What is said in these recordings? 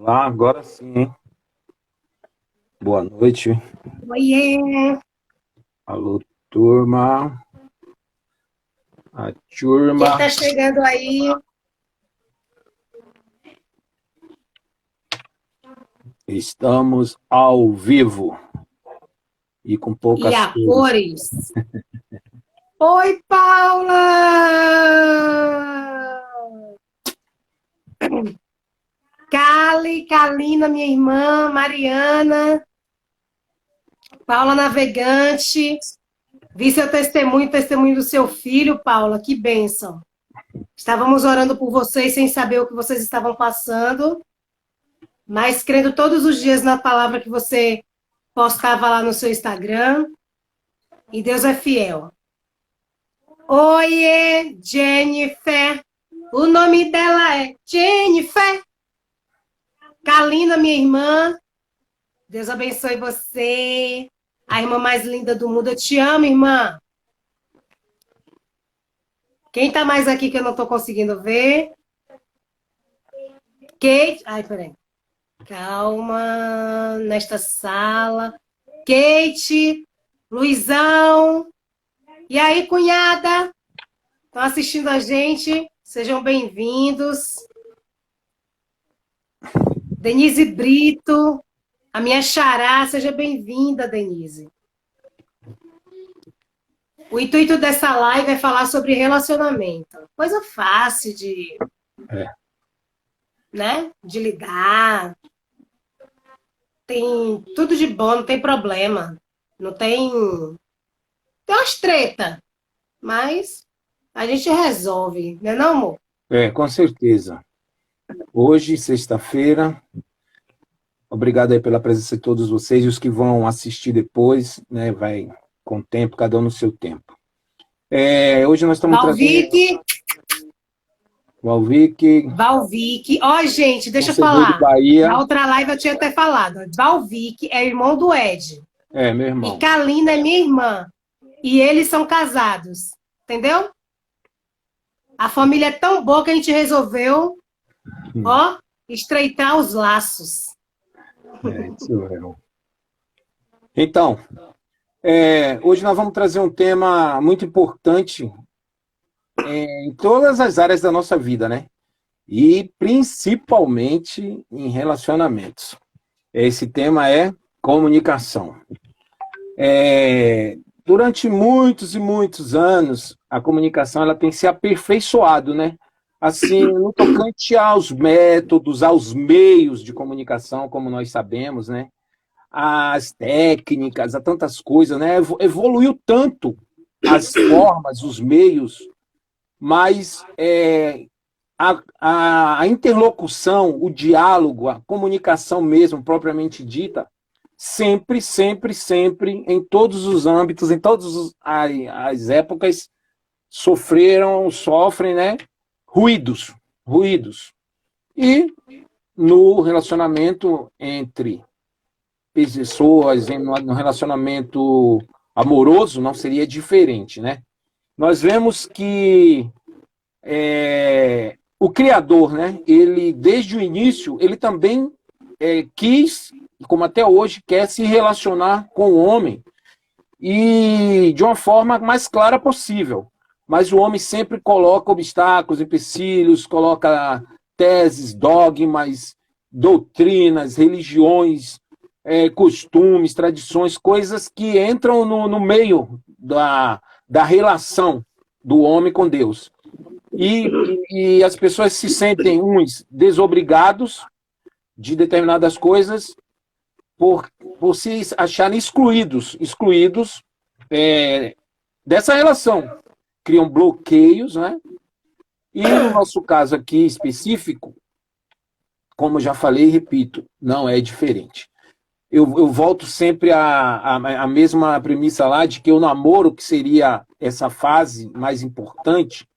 Lá, agora sim, hein? Boa noite. Oiê! Alô, turma. A Quem turma. tá chegando aí? Estamos ao vivo e com E poucas a cores. cores? Oi, Paula! Cali, Kalina, minha irmã, Mariana, Paula Navegante. Vi seu testemunho, testemunho do seu filho, Paula. Que bênção. Estávamos orando por vocês sem saber o que vocês estavam passando, mas crendo todos os dias na palavra que você postava lá no seu Instagram. E Deus é fiel. Oiê, Jennifer. O nome dela é Jennifer. Kalina, minha irmã. Deus abençoe você. A irmã mais linda do mundo. Eu te amo, irmã. Quem tá mais aqui que eu não tô conseguindo ver? Kate. Ai, peraí. Calma. Nesta sala. Kate. Luizão. E aí, cunhada? Estão assistindo a gente? Sejam bem-vindos. Denise Brito, a minha xará, seja bem-vinda, Denise. O intuito dessa live é falar sobre relacionamento. Coisa fácil de, É, né, de lidar. Tem tudo de bom, não tem problema. Não tem... Tem umas treta, mas a gente resolve, né não, amor? com certeza. Hoje, sexta-feira, obrigado aí pela presença de todos vocês e os que vão assistir depois, né? Vai com tempo, cada um no seu tempo. Hoje nós estamos trazendo Valvic, o Alvic, Valvic. Ó, gente, deixa eu torcedor do falar. Na Bahia. outra live eu tinha até falado. Valvic é irmão do Ed. Meu E irmão. Kalina é minha irmã. E eles são casados. Entendeu? A família é tão boa que a gente resolveu, ó, estreitar os laços. Isso mesmo. Então, hoje nós vamos trazer um tema muito importante em todas as áreas da nossa vida, né? E principalmente em relacionamentos. Esse tema é comunicação. Durante muitos e muitos anos, a comunicação ela tem se aperfeiçoado, né? Assim, no tocante aos métodos, aos meios de comunicação, como nós sabemos, né? As técnicas, a tantas coisas, né? Evoluiu tanto as formas, os meios, mas a interlocução, o diálogo, a comunicação mesmo, propriamente dita, sempre, sempre, sempre, em todos os âmbitos, em todas as épocas, sofrem, né? Ruídos. E no relacionamento entre pessoas, no relacionamento amoroso, não seria diferente, né? Nós vemos que o Criador, né? Ele, desde o início, ele também quis, como até hoje, quer se relacionar com o homem e de uma forma mais clara possível. Mas o homem sempre coloca obstáculos, empecilhos, coloca teses, dogmas, doutrinas, religiões, costumes, tradições, coisas que entram no meio da relação do homem com Deus. E as pessoas se sentem, uns, desobrigados de determinadas coisas por se acharem excluídos dessa relação. Criam bloqueios, né? E no nosso caso aqui específico, como já falei e repito, não é diferente. Eu volto sempre à mesma premissa lá de que o namoro, que seria essa fase mais importante,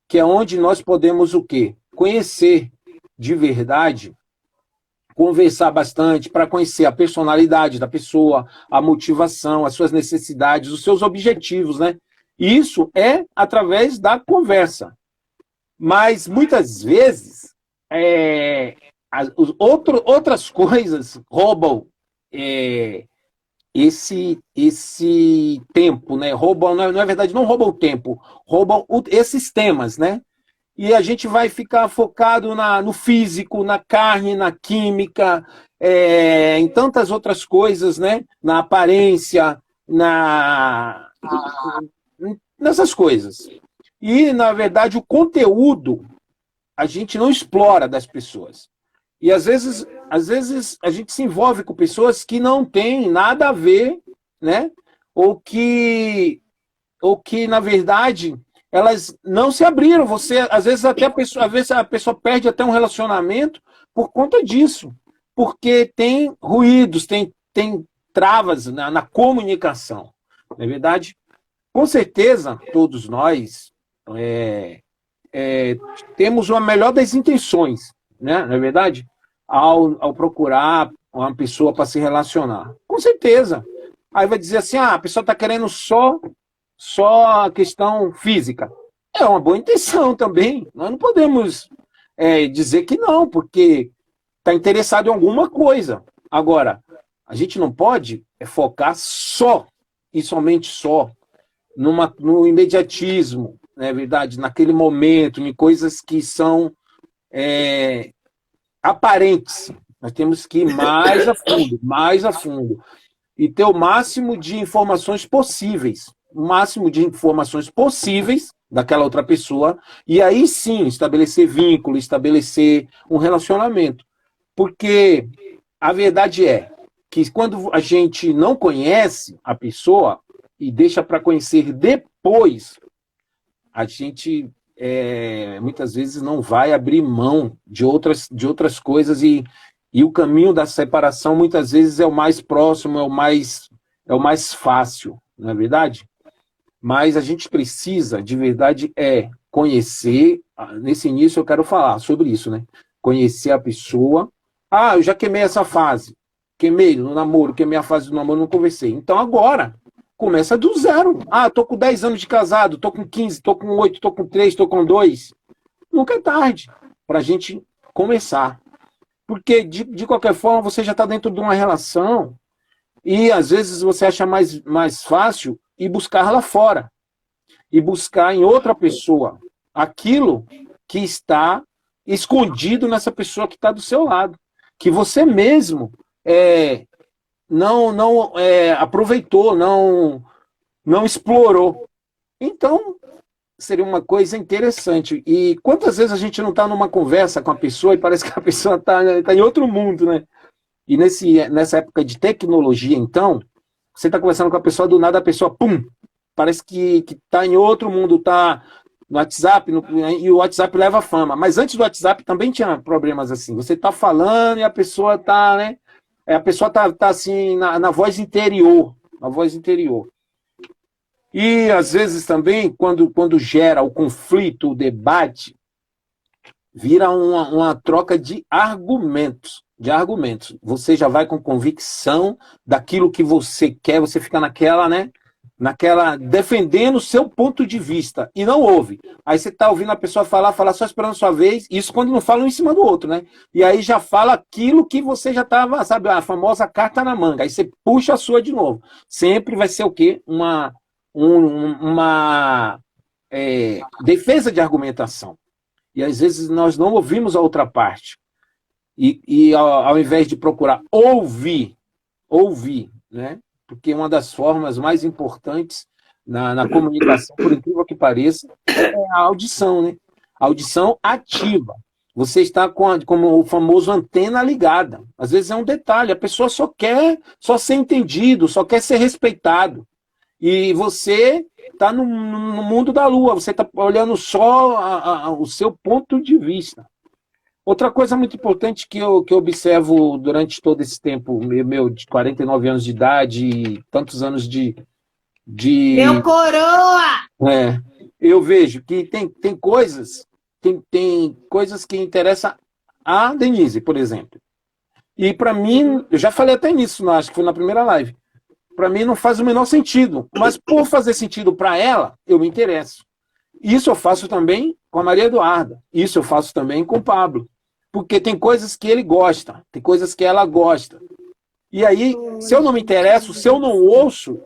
que é onde nós podemos o quê? Conhecer de verdade, conversar bastante para conhecer a personalidade da pessoa, a motivação, as suas necessidades, os seus objetivos, né? Isso é através da conversa. Mas muitas vezes outras coisas roubam esse tempo, né? Roubam, na verdade, não roubam o tempo, roubam esses temas, né? E a gente vai ficar focado no físico, na carne, na química, em tantas outras coisas, né? Na aparência, nessas coisas. E, na verdade, o conteúdo a gente não explora das pessoas. E, às vezes a gente se envolve com pessoas que não têm nada a ver, né? Ou que, na verdade, elas não se abriram. Às vezes, a pessoa perde até um relacionamento por conta disso. Porque tem ruídos, tem travas na comunicação. Não é verdade? Com certeza, todos nós temos a melhor das intenções, né? Não é verdade? Ao procurar uma pessoa para se relacionar. Com certeza. Aí vai dizer assim, a pessoa está querendo só a questão física. É uma boa intenção também. Nós não podemos dizer que não, porque está interessado em alguma coisa. Agora, a gente não pode focar só e somente só no imediatismo, não é verdade? Naquele momento, em coisas que são aparentes. Nós temos que ir mais a fundo, e ter o máximo de informações possíveis, daquela outra pessoa, e aí sim estabelecer vínculo, estabelecer um relacionamento. Porque a verdade é que quando a gente não conhece a pessoa e deixa para conhecer depois, a gente muitas vezes não vai abrir mão de outras coisas, e o caminho da separação muitas vezes é o mais próximo, é o mais fácil, não é verdade? Mas a gente precisa, de verdade, conhecer. Nesse início eu quero falar sobre isso, né? Conhecer a pessoa. Eu já queimei essa fase. Queimei no namoro, queimei a fase do namoro, não conversei. Então agora, começa do zero. Tô com 10 anos de casado, tô com 15, tô com 8, tô com 3, tô com 2. Nunca é tarde para a gente começar. Porque, de qualquer forma, você já está dentro de uma relação e, às vezes, você acha mais fácil ir buscar lá fora. E buscar em outra pessoa aquilo que está escondido nessa pessoa que está do seu lado. Que você mesmo não aproveitou, não explorou. Então, seria uma coisa interessante. E quantas vezes a gente não está numa conversa com a pessoa e parece que a pessoa está em outro mundo, né? E nessa época de tecnologia, então, você está conversando com a pessoa, do nada a pessoa, pum, parece que está em outro mundo, está no WhatsApp, e o WhatsApp leva fama. Mas antes do WhatsApp também tinha problemas assim. Você está falando e a pessoa está, né? A pessoa está assim, na voz interior. Na voz interior. E, às vezes, também, quando gera o conflito, o debate, vira uma troca de argumentos. Você já vai com convicção daquilo que você quer, você fica naquela, né? Defendendo o seu ponto de vista, e não ouve. Aí você está ouvindo a pessoa falar só esperando a sua vez, isso quando não fala um em cima do outro, né? E aí já fala aquilo que você já estava, sabe, a famosa carta na manga. Aí você puxa a sua de novo. Sempre vai ser o quê? Uma defesa de argumentação. E às vezes nós não ouvimos a outra parte. E ao invés de procurar ouvir, né? Porque uma das formas mais importantes na comunicação, por incrível que pareça, é a audição, né? A audição ativa. Você está como o famoso antena ligada. Às vezes é um detalhe, a pessoa só quer ser entendido, só quer ser respeitado. E você está no mundo da lua, você está olhando só o seu ponto de vista. Outra coisa muito importante que eu observo durante todo esse tempo, meu de 49 anos de idade, e tantos anos de... Meu coroa! Eu vejo que tem coisas que interessam a Denise, por exemplo. E para mim, eu já falei até nisso, acho que foi na primeira live. Para mim não faz o menor sentido, mas por fazer sentido para ela, eu me interesso. Isso eu faço também com a Maria Eduarda, isso eu faço também com o Pablo. porque tem coisas que ele gosta, tem coisas que ela gosta. E aí, se eu não me interesso, se eu não ouço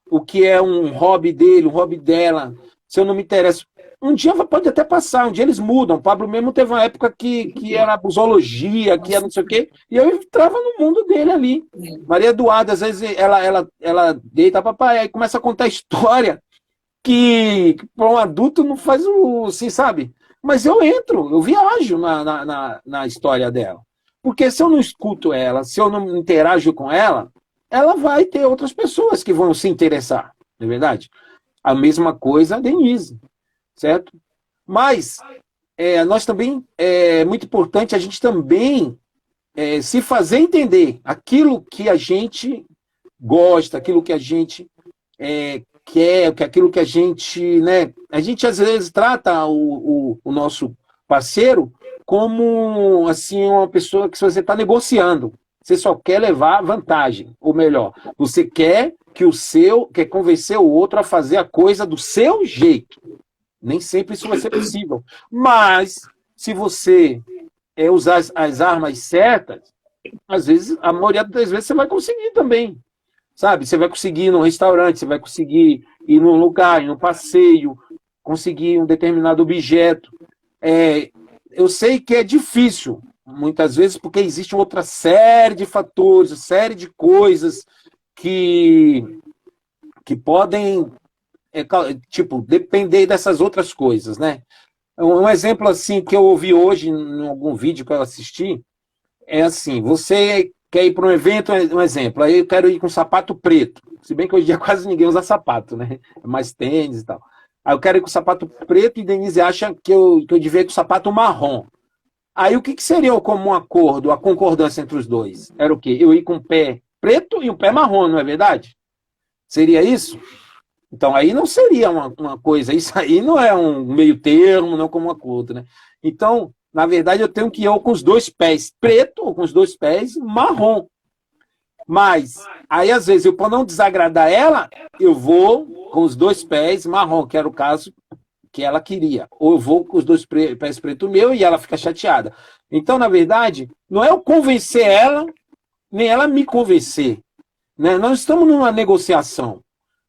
o que é um hobby dele, um hobby dela, se eu não me interesso, um dia pode até passar, um dia eles mudam. O Pablo mesmo teve uma época que era zoologia, que era não sei o quê, e eu entrava no mundo dele ali. Maria Eduarda, às vezes, ela deita papai, aí começa a contar história que para um adulto não faz o, assim, sabe? Mas eu entro, eu viajo na história dela. Porque se eu não escuto ela, se eu não interajo com ela, ela vai ter outras pessoas que vão se interessar, não é verdade? A mesma coisa a Denise, certo? Mas nós também, é muito importante a gente também se fazer entender aquilo que a gente gosta, aquilo que a gente quer, aquilo que a gente, né? A gente às vezes trata o nosso parceiro como assim uma pessoa que você está negociando. Você só quer levar vantagem, ou melhor, você quer quer convencer o outro a fazer a coisa do seu jeito. Nem sempre isso vai ser possível. Mas se você usar as armas certas, às vezes, a maioria das vezes você vai conseguir também. Sabe? Você vai conseguir ir num restaurante, você vai conseguir ir num lugar, ir num passeio, conseguir um determinado objeto. Eu sei que é difícil, muitas vezes, porque existe outra série de fatores, série de coisas que podem, depender dessas outras coisas, né? Um exemplo, assim, que eu ouvi hoje em algum vídeo que eu assisti, é assim, você quer ir para um evento, um exemplo, aí eu quero ir com sapato preto, se bem que hoje em dia quase ninguém usa sapato, né? É mais tênis e tal. Aí eu quero ir com sapato preto e Denise acha que eu devia ir com sapato marrom. Aí o que seria o comum acordo, a concordância entre os dois? Era o quê? Eu ir com o pé preto e o pé marrom, não é verdade? Seria isso? Então aí não seria uma coisa, isso aí não é um meio termo, não como um acordo, né? Então, na verdade, eu tenho que ir com os dois pés preto ou com os dois pés marrom. Mas, aí às vezes, para não desagradar ela, eu vou com os dois pés marrom, que era o caso que ela queria. Ou eu vou com os dois pés preto meu e ela fica chateada. Então, na verdade, não é eu convencer ela, nem ela me convencer. Né? Nós estamos numa negociação.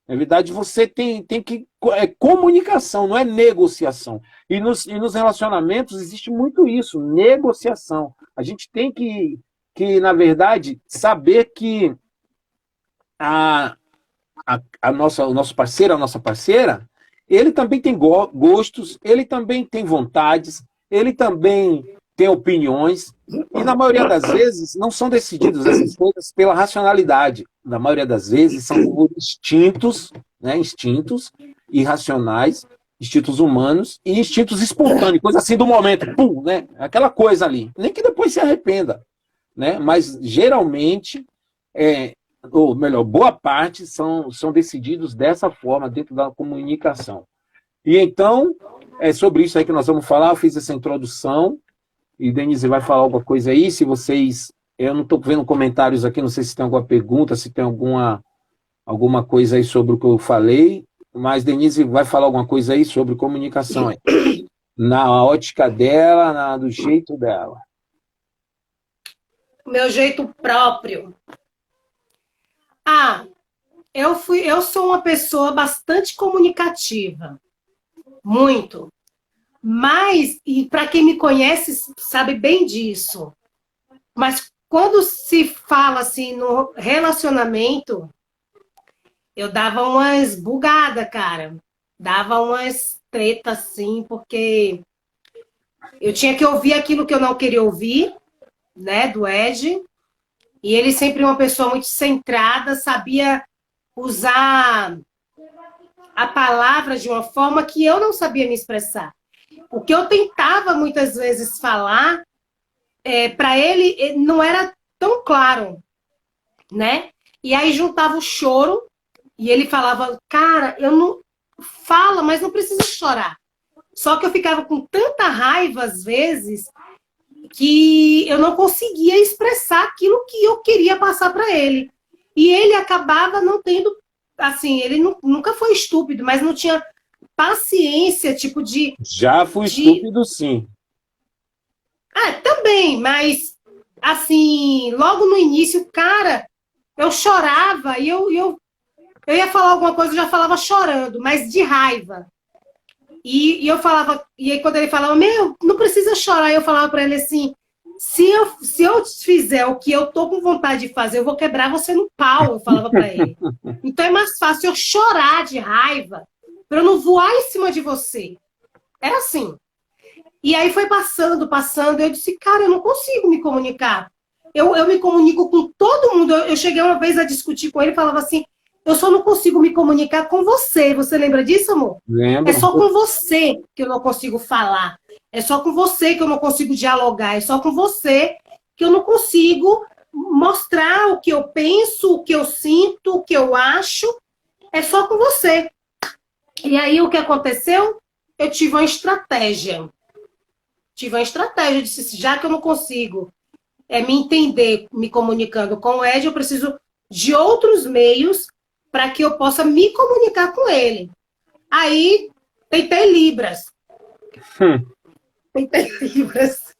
Na verdade, você tem que... É comunicação, não é negociação. E nos relacionamentos existe muito isso, negociação. A gente tem que na verdade, saber que o nosso parceiro, a nossa parceira, ele também tem gostos, ele também tem vontades, ele também tem opiniões, e na maioria das vezes não são decididas essas coisas pela racionalidade. Na maioria das vezes são por instintos, né? Instintos irracionais, instintos humanos e instintos espontâneos, coisa assim do momento, pum, né? Aquela coisa ali. Nem que depois se arrependa, né? Mas geralmente, ou melhor, boa parte são decididos dessa forma dentro da comunicação. E então, é sobre isso aí que nós vamos falar. Eu fiz essa introdução e Denise vai falar alguma coisa aí. Se vocês... Eu não estou vendo comentários aqui, não sei se tem alguma pergunta, se tem alguma coisa aí sobre o que eu falei, mas Denise vai falar alguma coisa aí sobre comunicação aí. Na ótica dela, do jeito dela. Meu jeito próprio. Eu sou uma pessoa bastante comunicativa. Muito. Mas, e para quem me conhece, sabe bem disso. Mas quando se fala assim no relacionamento, eu dava umas bugadas, cara. Dava umas tretas, assim, porque eu tinha que ouvir aquilo que eu não queria ouvir, né, do Ed. E ele sempre uma pessoa muito centrada, sabia usar a palavra de uma forma que eu não sabia me expressar. O que eu tentava muitas vezes falar, para ele não era tão claro, né? E aí juntava o choro e ele falava, cara, eu não... Fala, mas não precisa chorar. Só que eu ficava com tanta raiva, às vezes, que eu não conseguia expressar aquilo que eu queria passar para ele. E ele acabava não tendo, assim, ele nunca foi estúpido, mas não tinha paciência, tipo de... Já fui estúpido, sim. Também, mas assim, logo no início, cara, eu chorava e eu ia falar alguma coisa, eu já falava chorando, mas de raiva. E eu falava, e aí quando ele falava, meu, não precisa chorar, eu falava para ele assim, se eu fizer o que eu tô com vontade de fazer, eu vou quebrar você no pau, eu falava para ele. Então é mais fácil eu chorar de raiva para eu não voar em cima de você. Era assim. E aí foi passando, passando, eu disse, cara, eu não consigo me comunicar. Eu me comunico com todo mundo. Eu cheguei uma vez a discutir com ele e falava assim, eu só não consigo me comunicar com você. Você lembra disso, amor? É Lembro. só com você que eu não consigo falar. É só com você que eu não consigo dialogar. É só com você que eu não consigo mostrar o que eu penso, o que eu sinto, o que eu acho. É só com você. E aí o que aconteceu? Eu tive uma estratégia. Eu disse, já que eu não consigo me entender me comunicando com o Ed, eu preciso de outros meios para que eu possa me comunicar com ele. Aí, tentei Libras. Hum. Tentei Libras.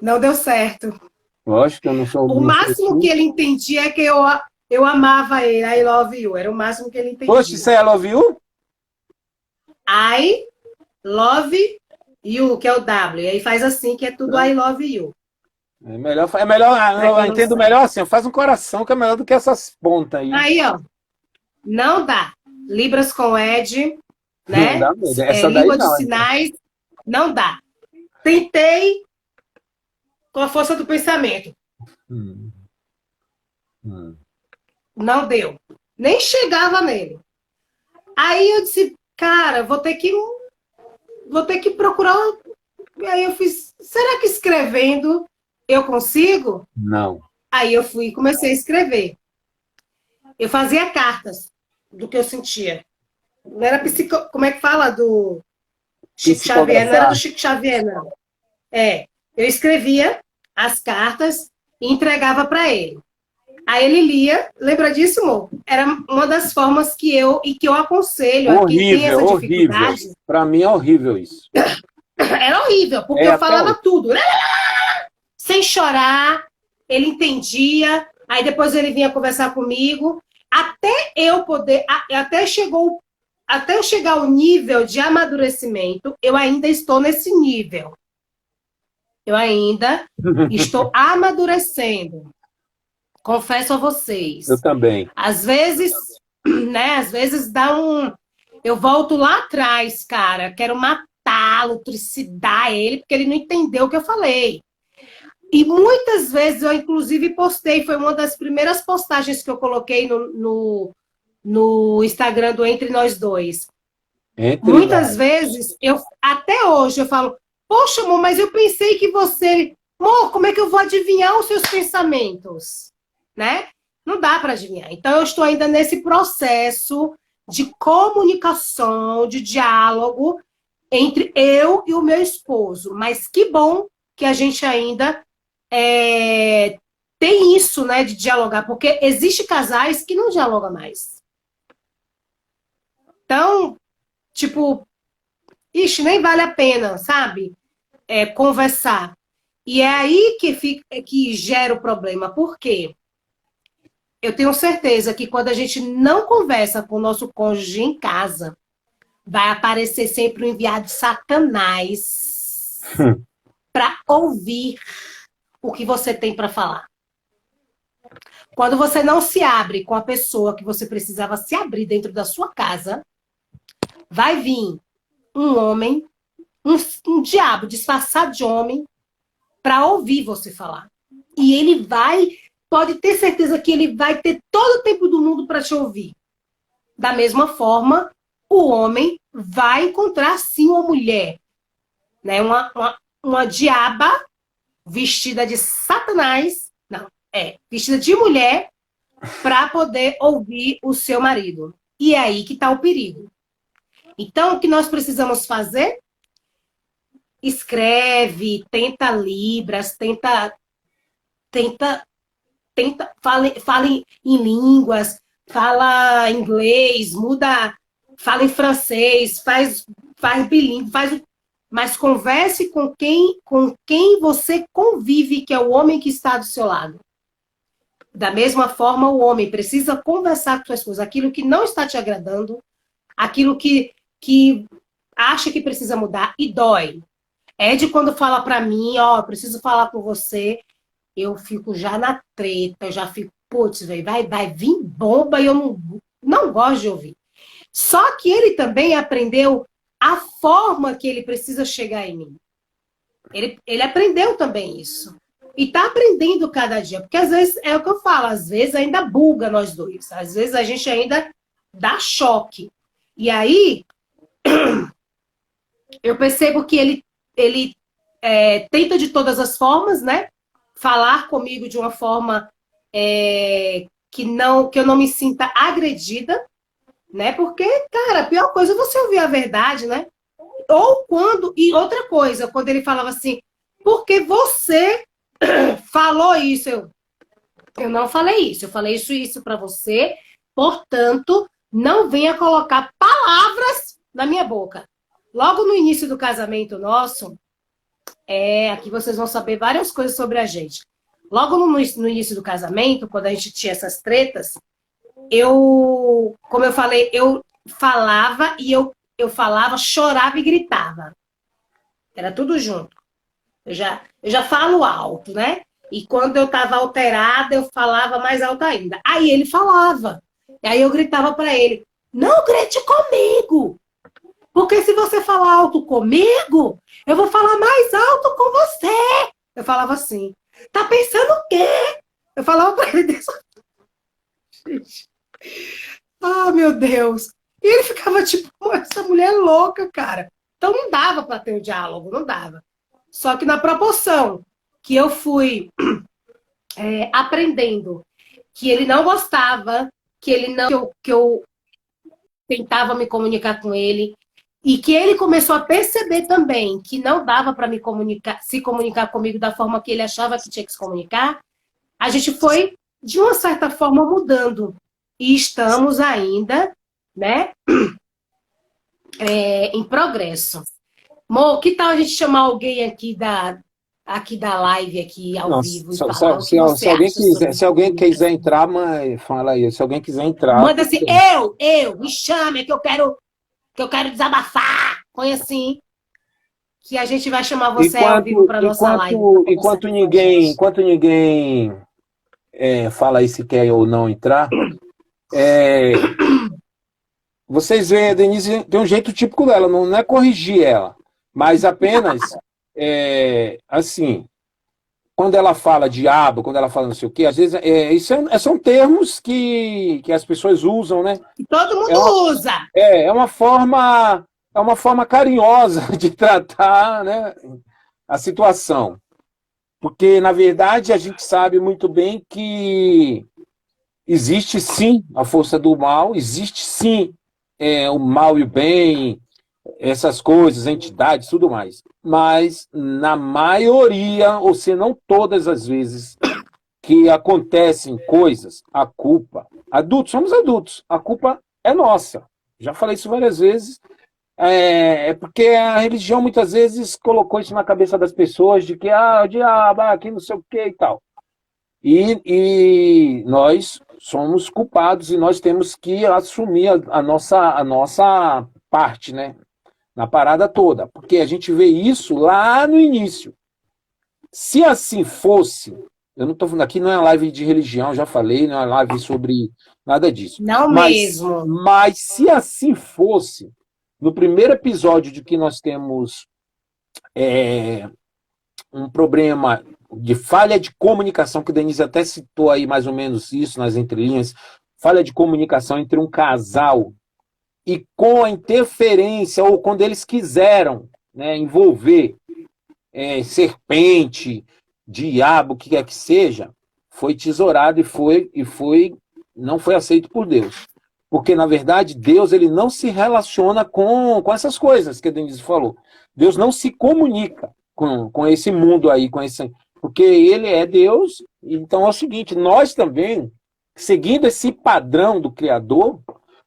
Não deu certo. Lógico que eu não sou. O Não sou máximo que assim. ele entendia é que eu amava ele. I love you. Era o máximo que ele Poxa, entendia. isso é love you? I love you, que é o W. E aí faz assim, que é tudo I love you. É melhor, Pra eu quem não entendo sabe. melhor assim, faz um coração que é melhor do que essas pontas aí. Aí, ó. Não dá. Libras com Ed, Não né? dá medo. Essa daí Língua de não. sinais, não dá. Tentei com a força do pensamento. Hum, hum. Não deu. Nem chegava nele. Aí eu disse, cara, vou ter que procurar. Aí eu fiz, será que escrevendo eu consigo? Não. Aí eu fui e comecei a escrever. Eu fazia cartas do que eu sentia. Não era como é que fala do Chico Xavier? Não era do Psicografar. Chico Xavier, não. Eu escrevia as cartas e entregava para ele. Aí ele lia, lembra disso, amor? Era uma das formas que eu aconselho a quem tem Horrível, essa horrível. dificuldade. Para mim é horrível isso. Era horrível, porque É eu até falava hoje. tudo, né? Sem chorar, ele entendia, aí depois ele vinha conversar comigo, até eu poder, até eu chegar ao nível de amadurecimento, eu ainda estou nesse nível. Eu ainda estou amadurecendo. Confesso a Eu vocês. também. Às vezes, né? Às vezes dá um. Eu volto lá atrás, cara. Quero matá-lo, trucidar ele, porque ele não entendeu o que eu falei. E muitas vezes eu, inclusive, postei. Foi uma das primeiras postagens que eu coloquei no Instagram do Entre Nós Dois. Entre Muitas nós. vezes, até hoje, eu falo, poxa, amor, mas eu pensei que você. Amor, como é que eu vou adivinhar os seus pensamentos? Né? Não dá para adivinhar. Então, eu estou ainda nesse processo de comunicação, de diálogo entre eu e o meu esposo. Mas que bom que a gente ainda tem isso, né, de dialogar, porque existe casais que não dialogam mais. Então, tipo, ixi, nem vale a pena, sabe? Conversar. E é aí que gera o problema. Por quê? Eu tenho certeza que quando a gente não conversa com o nosso cônjuge em casa, vai aparecer sempre o enviado de Satanás para ouvir o que você tem para falar. Quando você não se abre com a pessoa que você precisava se abrir dentro da sua casa, vai vir um homem, um diabo disfarçado de homem, para ouvir você falar. E ele pode ter certeza que ele vai ter todo o tempo do mundo para te ouvir. Da mesma forma, o homem vai encontrar sim uma mulher, né? Uma diaba vestida de Satanás, não, vestida de mulher, para poder ouvir o seu marido. E é aí que está o perigo. Então, o que nós precisamos fazer? Escreve, tenta Libras, tenta fala em línguas, fala inglês, fala em francês, faz faz bilíngue, mas converse com quem você convive, que é o homem que está do seu lado. Da mesma forma, o homem precisa conversar com sua esposa aquilo que não está te agradando, aquilo que acha que precisa mudar e dói. Ed, quando fala para mim, ó, preciso falar com você, eu fico já na treta, eu já fico, putz, velho, vai vir bomba e eu não gosto de ouvir. Só que ele também aprendeu a forma que ele precisa chegar em mim. Ele aprendeu também isso. E tá aprendendo cada dia. Porque às vezes, é o que eu falo, às vezes ainda buga nós dois. Às vezes a gente ainda dá choque. E aí, eu percebo que ele tenta de todas as formas, né? Falar comigo de uma forma que eu não me sinta agredida, né? Porque, cara, a pior coisa é você ouvir a verdade, né? E outra coisa, quando ele falava assim, porque você falou isso, eu não falei isso, eu falei isso para você, portanto, não venha colocar palavras na minha boca. Logo no início do casamento nosso, aqui vocês vão saber várias coisas sobre a gente. Logo no início do casamento, quando a gente tinha essas tretas, como eu falei, eu falava e eu falava, chorava e gritava. Era tudo junto. Eu já falo alto, né? E quando eu estava alterada, eu falava mais alto ainda. Aí ele falava. E aí eu gritava para ele, não grite comigo! Porque se você falar alto comigo, eu vou falar mais alto com você. Eu falava assim, tá pensando o quê? Eu falava para ele dessa... Gente. Ah, meu Deus. E ele ficava tipo, essa mulher é louca, cara. Então não dava para ter um diálogo, não dava. Só que na proporção que eu fui aprendendo que ele não gostava, que ele não que eu tentava me comunicar com ele, e que ele começou a perceber também que não dava para se comunicar comigo da forma que ele achava que tinha que se comunicar, a gente foi, de uma certa forma, mudando. E estamos ainda, né, em progresso. Mo, que tal a gente chamar alguém aqui da live, aqui ao vivo, e falar o que você acha se alguém quiser entrar, fala aí. Se alguém quiser entrar... Manda assim, me chame, que eu quero desabafar. Põe assim, que a gente vai chamar você ao vivo para nossa live. Enquanto ninguém fala aí se quer ou não entrar, vocês veem, a Denise tem um jeito típico dela, não é corrigir ela, mas apenas, assim, quando ela fala diabo, quando ela fala não sei o quê, às vezes são termos que as pessoas usam, né? E todo mundo usa. É uma forma carinhosa de tratar, né, a situação. Porque, na verdade, a gente sabe muito bem que existe sim a força do mal, existe sim o mal e o bem, essas coisas, entidades, tudo mais. Mas, na maioria, ou se não todas as vezes que acontecem coisas, a culpa... somos adultos, a culpa é nossa. Já falei isso várias vezes. Porque a religião, muitas vezes, colocou isso na cabeça das pessoas, de que, o diabo, aqui não sei o que e tal. E nós somos culpados e nós temos que assumir a nossa parte, né? Na parada toda, porque a gente vê isso lá no início. Se assim fosse, eu não estou falando aqui, não é uma live de religião, já falei, não é uma live sobre nada disso. Não mesmo. Mas se assim fosse, no primeiro episódio de que nós temos um problema de falha de comunicação, que a Denise até citou aí mais ou menos isso nas entrelinhas, falha de comunicação entre um casal e com a interferência, ou quando eles quiseram, né, envolver serpente, diabo, o que quer que seja, foi tesourado não foi aceito por Deus. Porque, na verdade, Deus ele não se relaciona com essas coisas que a Denise falou. Deus não se comunica com esse mundo aí, porque ele é Deus. Então é o seguinte, nós também, seguindo esse padrão do Criador,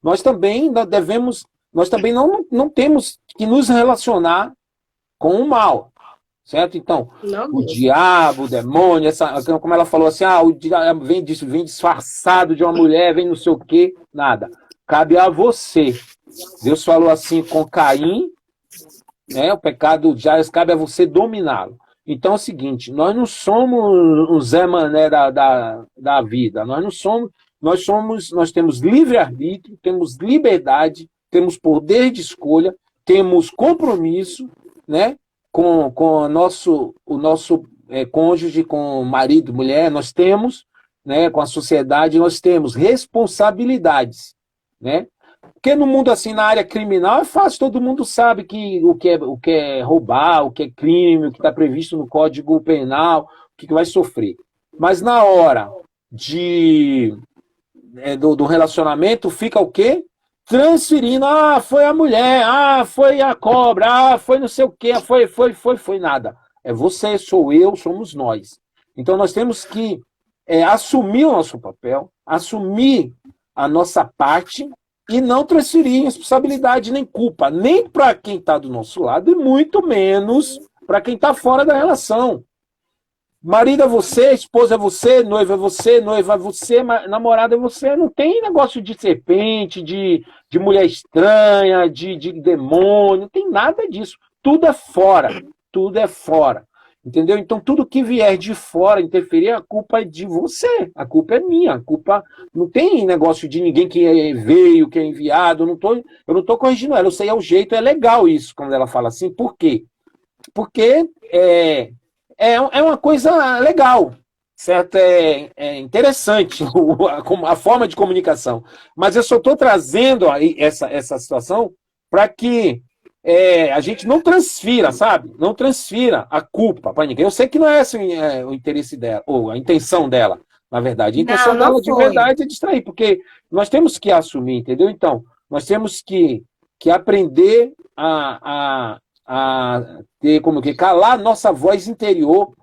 nós também devemos nós também não temos que nos relacionar com o mal, certo? Então, Não o mesmo. diabo, o demônio, como ela falou assim, o diabo vem disfarçado de uma mulher, vem não sei o quê, nada. Cabe a você. Deus falou assim com Caim, né? O pecado já cabe a você dominá-lo. Então é o seguinte, nós não somos o Zé Mané da vida, nós temos livre-arbítrio, temos liberdade, temos poder de escolha, temos compromisso, né, com o nosso cônjuge, com o marido, mulher, nós temos, né, com a sociedade, nós temos responsabilidades, né? Porque no mundo assim, na área criminal, é fácil, todo mundo sabe que o que é roubar, o que é crime, o que está previsto no Código Penal, o que vai sofrer. Mas na hora do relacionamento, fica o quê? Transferindo, foi a mulher, foi a cobra, foi não sei o quê, foi nada. É você, sou eu, somos nós. Então nós temos que assumir o nosso papel, assumir a nossa parte e não transferir responsabilidade nem culpa, nem para quem está do nosso lado e muito menos para quem está fora da relação. Marido é você, esposa é você, noiva é você, namorada é você. Não tem negócio de serpente, de mulher estranha, de demônio, não tem nada disso. Tudo é fora, tudo é fora. Entendeu? Então, tudo que vier de fora interferir, a culpa é de você, a culpa é minha, a culpa não tem negócio de ninguém que veio, que é enviado, eu não tô corrigindo ela, eu sei, é o jeito, é legal isso, quando ela fala assim, por quê? Porque é uma coisa legal, certo? É interessante a forma de comunicação, mas eu só estou trazendo aí essa situação para que a gente não transfira, sabe? Não transfira a culpa para ninguém. Eu sei que não é assim o interesse dela, ou a intenção dela, na verdade. A intenção Não, não dela de foi. verdade é distrair, porque nós temos que assumir, entendeu? Então, nós temos que aprender a ter como que calar nossa voz interior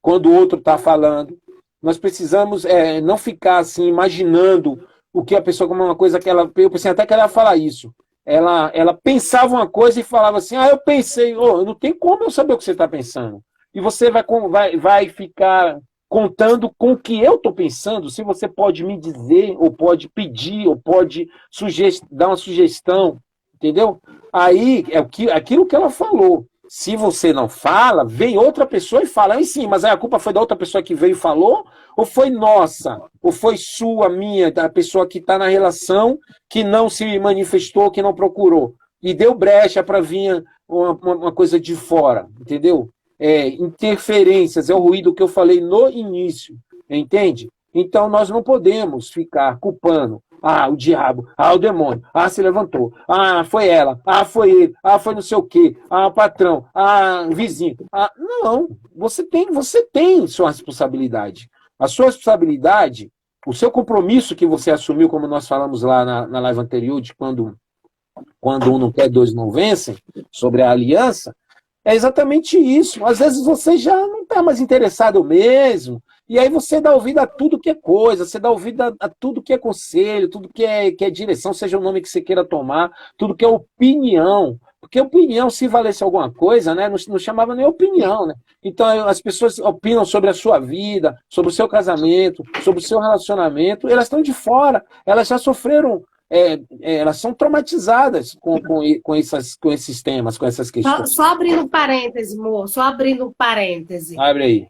quando o outro está falando. Nós precisamos não ficar assim imaginando o que a pessoa, como uma coisa que ela. Eu pensei até que ela ia falar isso. Ela pensava uma coisa e falava assim, eu pensei, não tem como eu saber o que você está pensando. E você vai ficar contando com o que eu estou pensando, se você pode me dizer, ou pode pedir, ou pode dar uma sugestão, entendeu? Aí, aquilo que ela falou. Se você não fala, vem outra pessoa e fala, sim, mas aí a culpa foi da outra pessoa que veio e falou, ou foi nossa, ou foi sua, minha, da pessoa que está na relação, que não se manifestou, que não procurou, e deu brecha para vir uma coisa de fora, entendeu? Interferências, é o ruído que eu falei no início, entende? Então nós não podemos ficar culpando o diabo, o demônio, se levantou, foi ela, foi ele, foi não sei o quê, o patrão, o vizinho. Não, você tem sua responsabilidade. A sua responsabilidade, o seu compromisso que você assumiu, como nós falamos lá na live anterior, de quando um não quer, dois não vencem, sobre a aliança, é exatamente isso. Às vezes você já não está mais interessado mesmo, e aí você dá ouvido a tudo que é coisa, você dá ouvido a tudo que é conselho, tudo que é direção, seja o nome que você queira tomar, tudo que é opinião. Porque opinião, se valesse alguma coisa, né, não chamava nem opinião, né? Então as pessoas opinam sobre a sua vida, sobre o seu casamento, sobre o seu relacionamento, elas estão de fora, elas já sofreram, elas são traumatizadas com esses temas, com essas questões. Só abrindo um parêntese, amor, só abrindo um parêntese. Abre aí.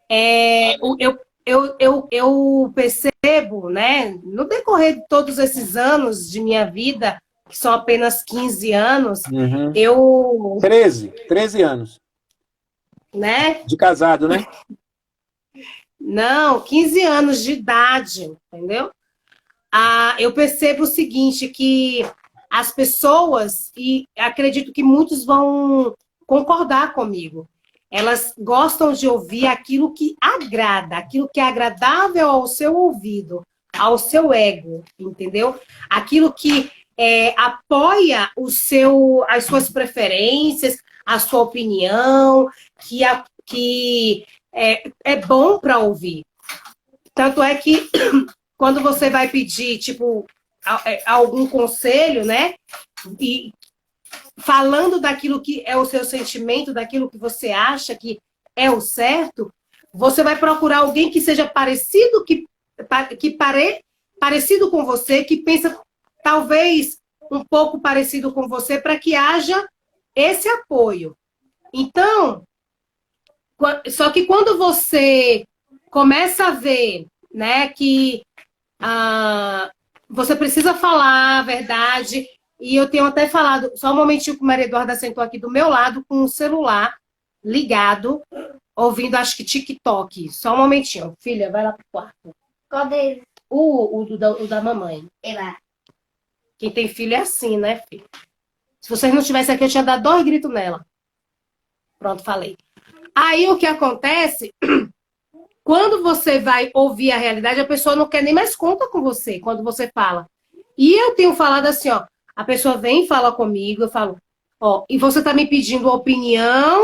Eu percebo, né, no decorrer de todos esses anos de minha vida, que são apenas 15 anos, 13 anos. Né? De casado, né? Não, 15 anos de idade, entendeu? Eu percebo o seguinte, que as pessoas, e acredito que muitos vão concordar comigo, elas gostam de ouvir aquilo que agrada, aquilo que é agradável ao seu ouvido, ao seu ego, entendeu? Aquilo que apoia as suas preferências, a sua opinião, que é bom para ouvir. Tanto é que quando você vai pedir, tipo, algum conselho, né? E falando daquilo que é o seu sentimento, daquilo que você acha que é o certo, você vai procurar alguém que seja parecido, parecido com você, que pensa talvez um pouco parecido com você, para que haja esse apoio. Então, só que quando você começa a ver, né, que você precisa falar a verdade, e eu tenho até falado, só um momentinho que o Maria Eduarda sentou aqui do meu lado com o celular ligado, ouvindo, acho que TikTok. Só um momentinho. Filha, vai lá pro quarto. Qual deles? O da mamãe. Quem tem filho é assim, né, filho? Se vocês não estivessem aqui, eu tinha dado 2 gritos nela. Pronto, falei. Aí o que acontece, quando você vai ouvir a realidade, a pessoa não quer nem mais conta com você, quando você fala. E eu tenho falado assim, ó, a pessoa vem e fala comigo, eu falo, ó, e você tá me pedindo opinião,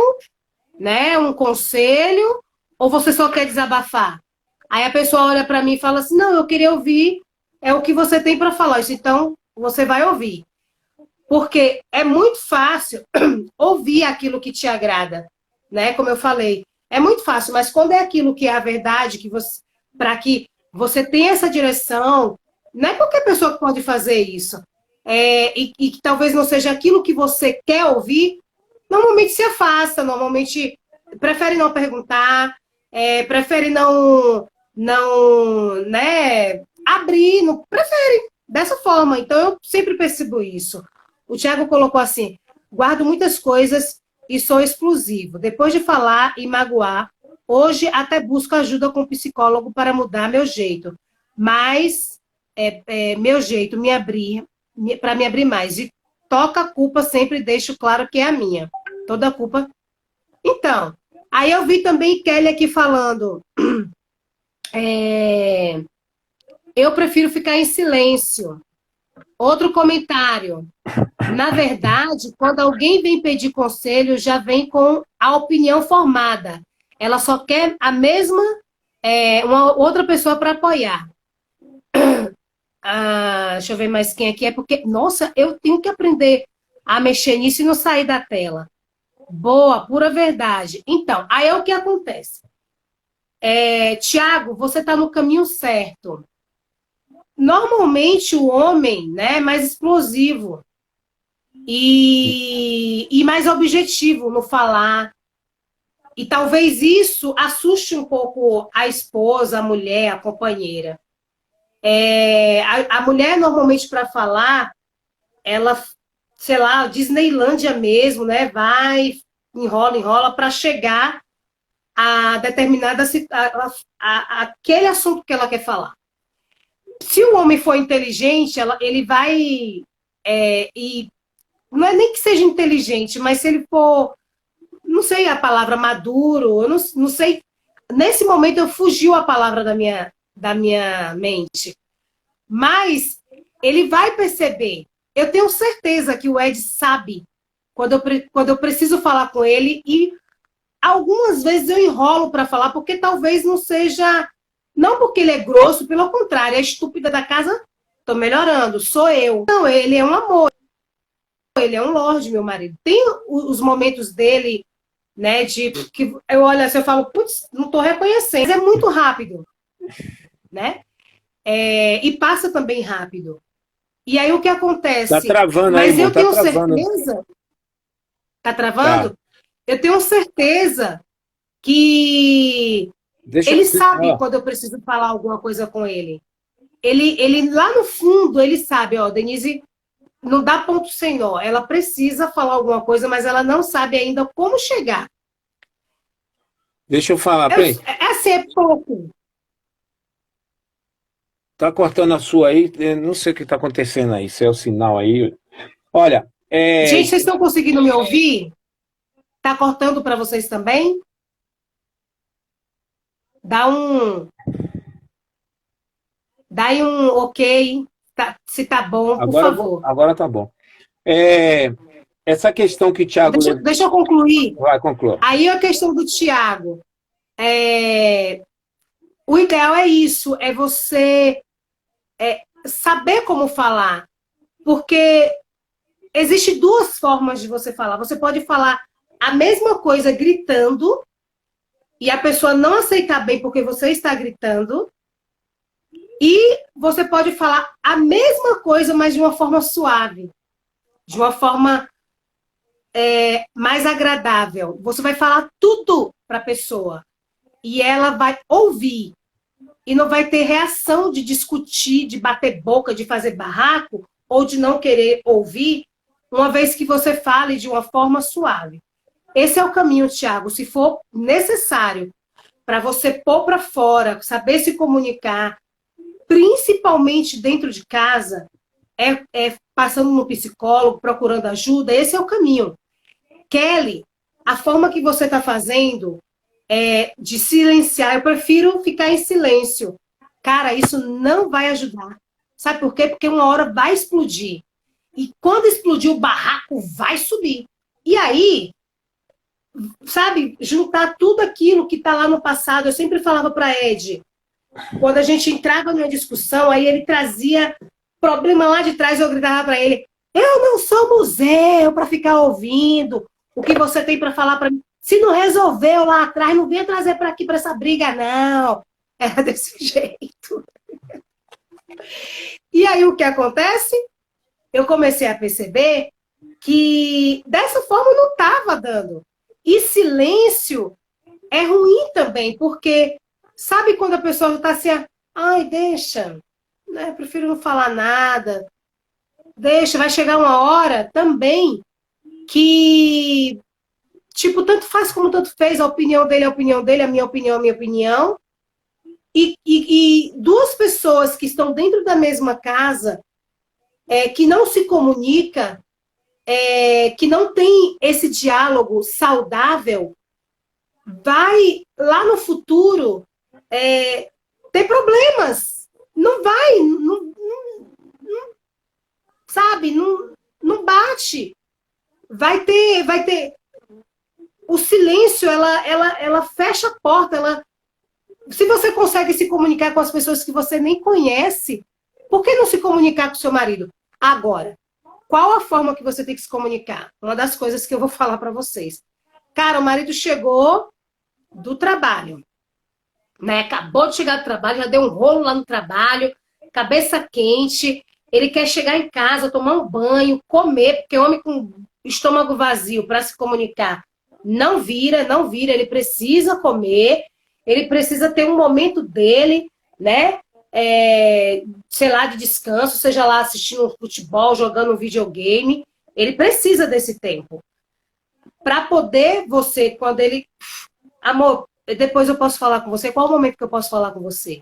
né, um conselho, ou você só quer desabafar? Aí a pessoa olha para mim e fala assim, não, eu queria ouvir, é o que você tem para falar, isso, então você vai ouvir. Porque é muito fácil ouvir aquilo que te agrada, né? Como eu falei, é muito fácil, mas quando é aquilo que é a verdade, para que você tenha essa direção, não é qualquer pessoa que pode fazer isso. E que talvez não seja aquilo que você quer ouvir, normalmente se afasta, normalmente prefere não perguntar, prefere não, né, abrir, não, prefere dessa forma. Então, eu sempre percebo isso. O Tiago colocou assim, guardo muitas coisas e sou explosivo. Depois de falar e magoar, hoje até busco ajuda com psicólogo para mudar meu jeito. Mas, meu jeito, para me abrir mais. E toca a culpa, sempre deixo claro que é a minha. Toda a culpa. Então, aí eu vi também Kelly aqui falando... eu prefiro ficar em silêncio. Outro comentário. Na verdade, quando alguém vem pedir conselho, já vem com a opinião formada. Ela só quer a mesma, uma outra pessoa para apoiar. Deixa eu ver mais quem aqui é, porque, nossa, eu tenho que aprender a mexer nisso e não sair da tela. Boa, pura verdade. Então, aí é o que acontece. Tiago, você está no caminho certo. Normalmente o homem, né, é mais explosivo e mais objetivo no falar. E talvez isso assuste um pouco a esposa, a mulher, a companheira. A mulher, normalmente, para falar, ela, sei lá, Disneylândia mesmo, né? Vai, enrola para chegar a determinada aquele assunto que ela quer falar. Se o homem for inteligente, ele vai... e não é nem que seja inteligente, mas se ele for... Não sei a palavra maduro, eu não sei... Nesse momento, fugiu a palavra da minha mente. Mas ele vai perceber. Eu tenho certeza que o Ed sabe quando eu preciso falar com ele e algumas vezes eu enrolo para falar, porque talvez não seja... Não porque ele é grosso, pelo contrário, a estúpida da casa, estou melhorando, sou eu. Não, ele é um amor, ele é um lorde, meu marido. Tem os momentos dele, né, de que eu olho assim, eu falo, putz, não estou reconhecendo. Mas é muito rápido, né? E passa também rápido. E aí o que acontece? Tá travando mas aí, eu tá tenho travando. certeza... Tá travando? Tá. Eu tenho certeza que... Ele sabe quando eu preciso falar alguma coisa com ele. Ele lá no fundo, ele sabe, ó, Denise, não dá ponto sem nó. Ela precisa falar alguma coisa, mas ela não sabe ainda como chegar. Deixa eu falar, peraí. Assim, é pouco. Tá cortando a sua aí, não sei o que tá acontecendo aí, se é o sinal aí. Olha, Gente, vocês estão conseguindo me ouvir? Tá cortando para vocês também? Dá aí um ok, se tá bom, por favor. Agora tá bom. Essa questão que o Thiago... Deixa eu concluir. Vai, conclua. Aí a questão do Thiago. O ideal é isso, é você saber como falar. Porque Existem duas formas de você falar. Você pode falar a mesma coisa gritando e a pessoa não aceitar bem porque você está gritando. E você pode falar a mesma coisa, mas de uma forma suave. De uma forma mais agradável. Você vai falar tudo para a pessoa. E ela vai ouvir. E não vai ter reação de discutir, de bater boca, de fazer barraco, ou de não querer ouvir, uma vez que você fale de uma forma suave. Esse é o caminho, Thiago. Se for necessário para você pôr para fora, saber se comunicar, principalmente dentro de casa, passando no psicólogo, procurando ajuda, esse é o caminho. Kelly, a forma que você está fazendo de silenciar, eu prefiro ficar em silêncio. Cara, isso não vai ajudar. Sabe por quê? Porque uma hora vai explodir. E quando explodir, o barraco vai subir. E aí, sabe, juntar tudo aquilo que está lá no passado. Eu sempre falava para Ed, quando a gente entrava numa discussão, aí ele trazia problema lá de trás, eu gritava para ele, eu não sou museu para ficar ouvindo o que você tem para falar para mim. Se não resolveu lá atrás, não venha trazer para aqui para essa briga, não. Era desse jeito. E aí o que acontece? Eu comecei a perceber que dessa forma não estava dando. E silêncio é ruim também, porque sabe quando a pessoa está assim, ai, deixa, né? Prefiro não falar nada. Deixa, vai chegar uma hora também que, tipo, tanto faz como tanto fez, a opinião dele é a opinião dele, a minha opinião é a minha opinião. E duas pessoas que estão dentro da mesma casa, que não se comunica, que não tem esse diálogo saudável, vai lá no futuro ter problemas. Não vai, sabe, não bate. Vai ter. O silêncio, ela fecha a porta. Se você consegue se comunicar com as pessoas que você nem conhece, por que não se comunicar com seu marido? Agora, qual a forma que você tem que se comunicar? Uma das coisas que eu vou falar para vocês. Cara, o marido chegou do trabalho, né? Acabou de chegar do trabalho, já deu um rolo lá no trabalho, cabeça quente, ele quer chegar em casa, tomar um banho, comer, porque homem com estômago vazio para se comunicar não vira, ele precisa comer, ele precisa ter um momento dele, né? Sei lá, de descanso, seja lá assistindo um futebol, jogando um videogame, ele precisa desse tempo. Para poder você, quando ele... Amor, depois eu posso falar com você, qual o momento que eu posso falar com você?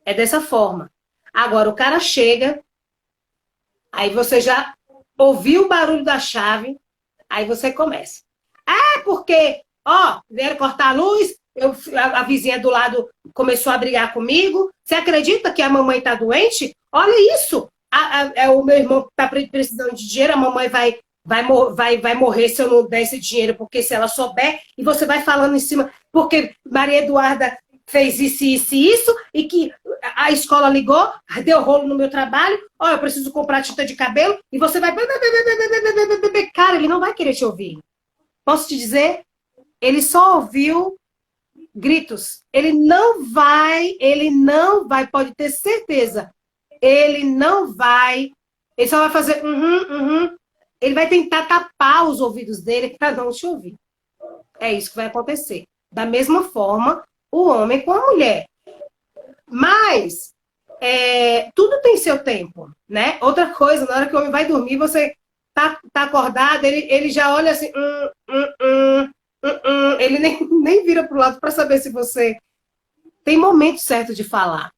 É dessa forma. Agora, o cara chega, aí você já ouviu o barulho da chave, aí você começa. Porque, vieram cortar a luz, a vizinha do lado começou a brigar comigo. Você acredita que a mamãe está doente? Olha isso! O meu irmão está precisando de dinheiro, a mamãe vai morrer se eu não der esse dinheiro, porque se ela souber, e você vai falando em cima, porque Maria Eduarda fez isso, isso e isso, e que a escola ligou, deu rolo no meu trabalho, eu preciso comprar tinta de cabelo, e você vai... Cara, ele não vai querer te ouvir. Posso te dizer? Ele só ouviu gritos. Ele não vai, pode ter certeza. Ele não vai, ele só vai fazer Ele vai tentar tapar os ouvidos dele para não te ouvir. É isso que vai acontecer. Da mesma forma, o homem com a mulher. Mas, tudo tem seu tempo, né? Outra coisa, na hora que o homem vai dormir, você tá acordado, ele já olha assim, ele nem vira pro lado para saber se você tem momento certo de falar.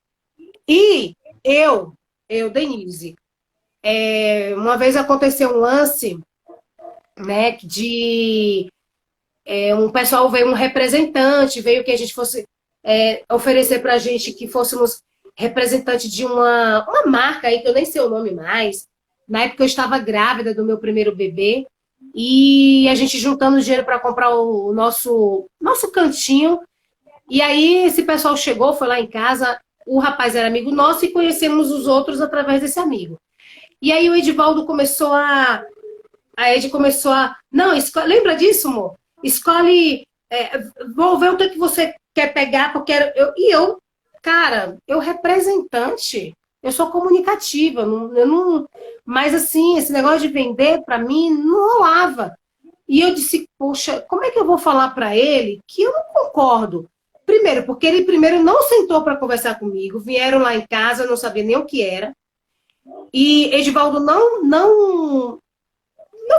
E eu, Denise, uma vez aconteceu um lance, né, de um pessoal veio, um representante, veio que a gente fosse oferecer pra gente que fôssemos representante de uma marca aí, que eu nem sei o nome mais. Na época eu estava grávida do meu primeiro bebê, e a gente juntando dinheiro para comprar o nosso cantinho. E aí esse pessoal chegou, foi lá em casa, o rapaz era amigo nosso e conhecemos os outros através desse amigo. E aí o Edivaldo começou a A Ed começou a... Não, lembra disso, amor? Escolhe... vou ver o que você quer pegar, porque cara, eu representante, eu sou comunicativa, eu não... Mas assim, esse negócio de vender, para mim, não rolava. E eu disse, poxa, como é que eu vou falar para ele que eu não concordo? Primeiro, porque ele primeiro não sentou para conversar comigo, vieram lá em casa, eu não sabia nem o que era. E Edivaldo não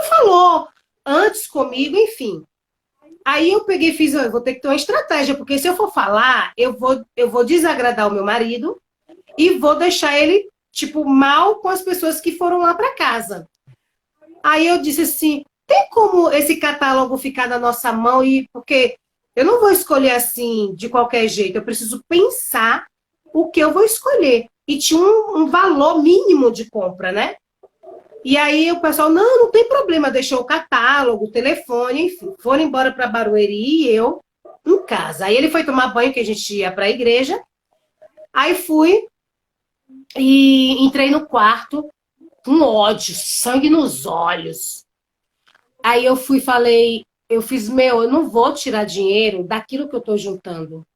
falou antes comigo, enfim. Aí eu peguei e fiz, eu vou ter que ter uma estratégia, porque se eu for falar, eu vou desagradar o meu marido e vou deixar ele, tipo, mal com as pessoas que foram lá para casa. Aí eu disse assim, tem como esse catálogo ficar na nossa mão? Porque eu não vou escolher assim, de qualquer jeito, eu preciso pensar o que eu vou escolher. E tinha um valor mínimo de compra, né? E aí o pessoal, não tem problema, deixou o catálogo, o telefone, enfim, foram embora para Barueri e eu em casa. Aí ele foi tomar banho, que a gente ia para a igreja. Aí fui e entrei no quarto com ódio, sangue nos olhos. Aí eu fui e falei, eu fiz, eu não vou tirar dinheiro daquilo que eu estou juntando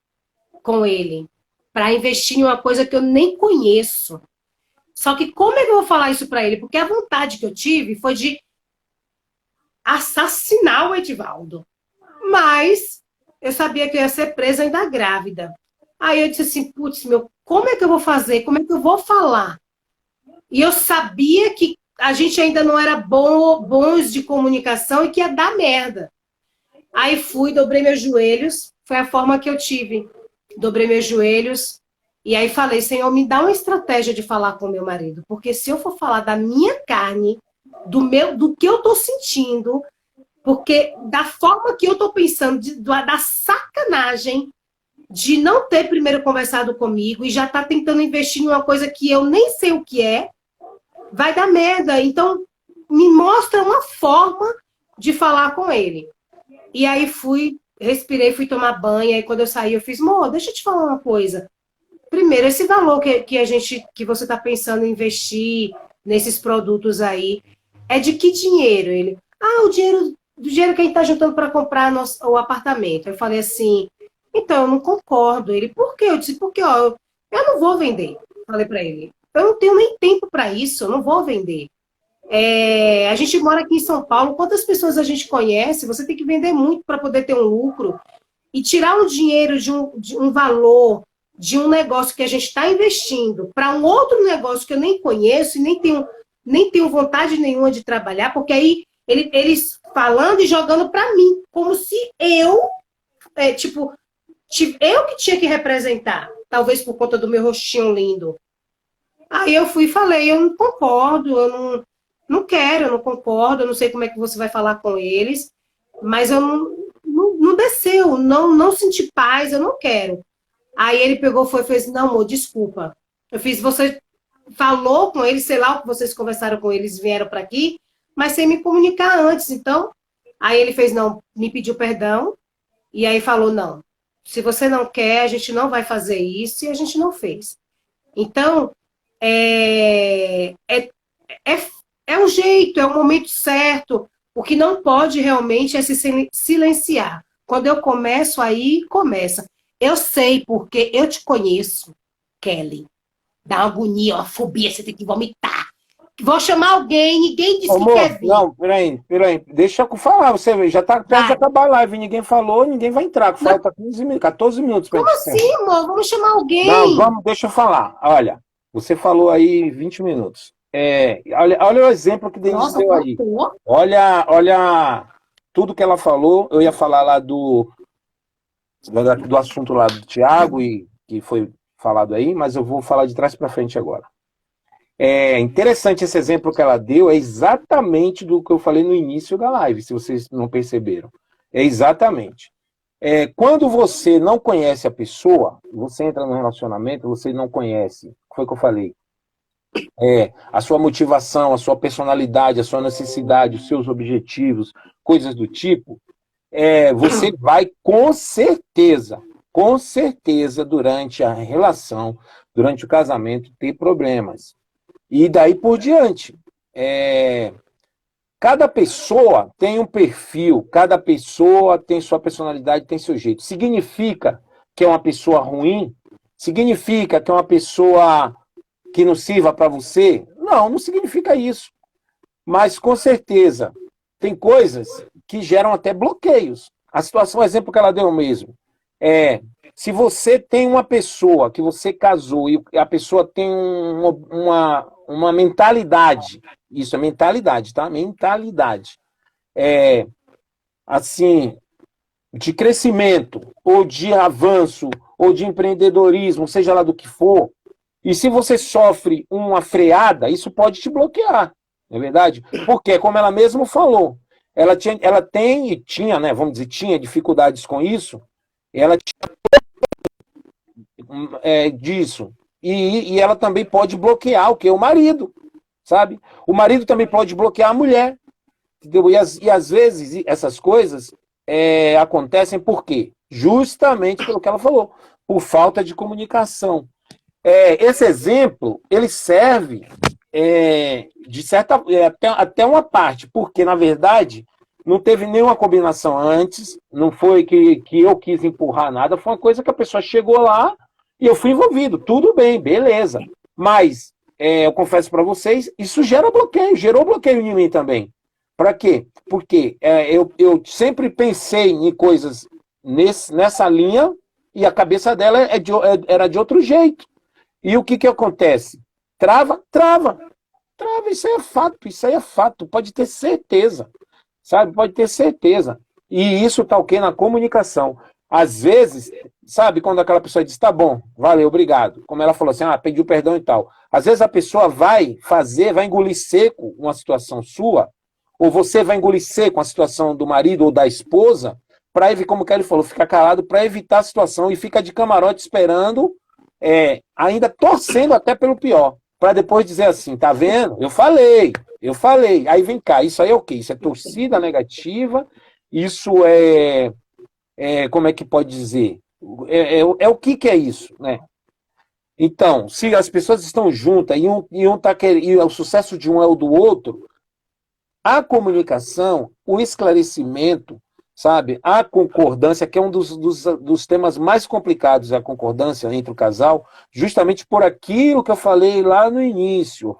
com ele para investir em uma coisa que eu nem conheço. Só que como é que eu vou falar isso para ele? Porque a vontade que eu tive foi de assassinar o Edivaldo. Mas eu sabia que eu ia ser presa ainda grávida. Aí eu disse assim, putz, como é que eu vou fazer? Como é que eu vou falar? E eu sabia que a gente ainda não era bons de comunicação e que ia dar merda. Aí fui, dobrei meus joelhos, foi a forma que eu tive. Dobrei meus joelhos, e aí falei, Senhor, me dá uma estratégia de falar com meu marido, porque se eu for falar da minha carne, do que eu tô sentindo, porque da forma que eu tô pensando, da sacanagem de não ter primeiro conversado comigo e já tá tentando investir em uma coisa que eu nem sei o que é, vai dar merda. Então, me mostra uma forma de falar com ele. E aí respirei, fui tomar banho, aí quando eu saí eu fiz, amor, deixa eu te falar uma coisa. Primeiro, esse valor que você está pensando em investir nesses produtos aí, é de que dinheiro? Ele, do dinheiro que a gente está juntando para comprar o apartamento. Eu falei assim, então, eu não concordo. Ele, por quê? Eu disse, porque ó, eu não vou vender. Falei para ele, eu não tenho nem tempo para isso, eu não vou vender. A gente mora aqui em São Paulo, quantas pessoas a gente conhece? Você tem que vender muito para poder ter um lucro. E tirar o dinheiro de um valor, de um negócio que a gente está investindo para um outro negócio que eu nem conheço e nem tenho vontade nenhuma de trabalhar, porque aí eles falando e jogando para mim, como se eu que tinha que representar, talvez por conta do meu rostinho lindo. Aí eu fui e falei, eu não concordo, eu não quero, eu não concordo, eu não sei como é que você vai falar com eles, mas eu não desceu, não senti paz, eu não quero. Aí ele pegou, fez, não, amor, desculpa. Eu fiz, você falou com eles, sei lá o que vocês conversaram com eles, vieram para aqui, mas sem me comunicar antes, então. Aí ele fez, não, me pediu perdão, e aí falou, não, se você não quer, a gente não vai fazer isso, e a gente não fez. Então, é um jeito, é um momento certo. O que não pode realmente é se silenciar. Quando eu começo, aí começa. Eu sei, porque eu te conheço, Kelly. Dá uma agonia, uma fobia, você tem que vomitar. Vou chamar alguém, ninguém disse que quer vir. Não, peraí. Deixa eu falar, você já tá perto de acabar a live, ninguém falou, ninguém vai entrar. Falta 14 minutos pra Como gente assim, amor? Vamos chamar alguém. Não, deixa eu falar. Olha, você falou aí 20 minutos. Olha o exemplo que Denise deu aí. Olha tudo que ela falou. Eu ia falar lá do assunto lá do Tiago, e que foi falado aí, mas eu vou falar de trás para frente agora. É interessante esse exemplo que ela deu, é exatamente do que eu falei no início da live, se vocês não perceberam. É exatamente. Quando você não conhece a pessoa, você entra no relacionamento, você não conhece, foi o que eu falei, a sua motivação, a sua personalidade, a sua necessidade, os seus objetivos, coisas do tipo, você vai com certeza, durante a relação, durante o casamento, ter problemas. E daí por diante. Cada pessoa tem um perfil, cada pessoa tem sua personalidade, tem seu jeito. Significa que é uma pessoa ruim? Significa que é uma pessoa que não sirva para você? Não, não significa isso. Mas, com certeza, tem coisas que geram até bloqueios. A situação, o exemplo que ela deu mesmo, se você tem uma pessoa que você casou e a pessoa tem uma mentalidade, isso é mentalidade, tá? Mentalidade. Assim, de crescimento, ou de avanço, ou de empreendedorismo, seja lá do que for, e se você sofre uma freada, isso pode te bloquear, não é verdade? Porque, como ela mesma falou, ela tem e tinha, né, vamos dizer, tinha dificuldades com isso, ela tinha disso. E ela também pode bloquear o que? O marido, sabe? O marido também pode bloquear a mulher. Entendeu? E às vezes essas coisas acontecem por quê? Justamente pelo que ela falou, por falta de comunicação. Esse exemplo, ele serve de certa até uma parte, porque, na verdade, não teve nenhuma combinação antes, não foi que eu quis empurrar nada, foi uma coisa que a pessoa chegou lá e eu fui envolvido. Tudo bem, beleza. Mas, eu confesso para vocês, isso gera bloqueio, gerou bloqueio em mim também. Para quê? Porque eu sempre pensei em coisas nessa linha e a cabeça dela era de outro jeito. E o que acontece? Trava, isso aí é fato, pode ter certeza, sabe? Pode ter certeza. E isso tá o quê? Na comunicação. Às vezes, sabe, quando aquela pessoa diz, tá bom, valeu, obrigado. Como ela falou assim, pediu perdão e tal. Às vezes a pessoa vai engolir seco uma situação sua, ou você vai engolir seco a situação do marido ou da esposa, para evitar, como o Kelly falou, ficar calado para evitar a situação e fica de camarote esperando, ainda torcendo até pelo pior, para depois dizer assim, tá vendo? Eu falei. Aí vem cá, isso aí é o quê? Isso é torcida negativa, isso como é que pode dizer? O que é isso, né? Então, se as pessoas estão juntas e um tá querendo, e o sucesso de um é o do outro, a comunicação, o esclarecimento, sabe? A concordância, que é um dos temas mais complicados, a concordância entre o casal, justamente por aquilo que eu falei lá no início.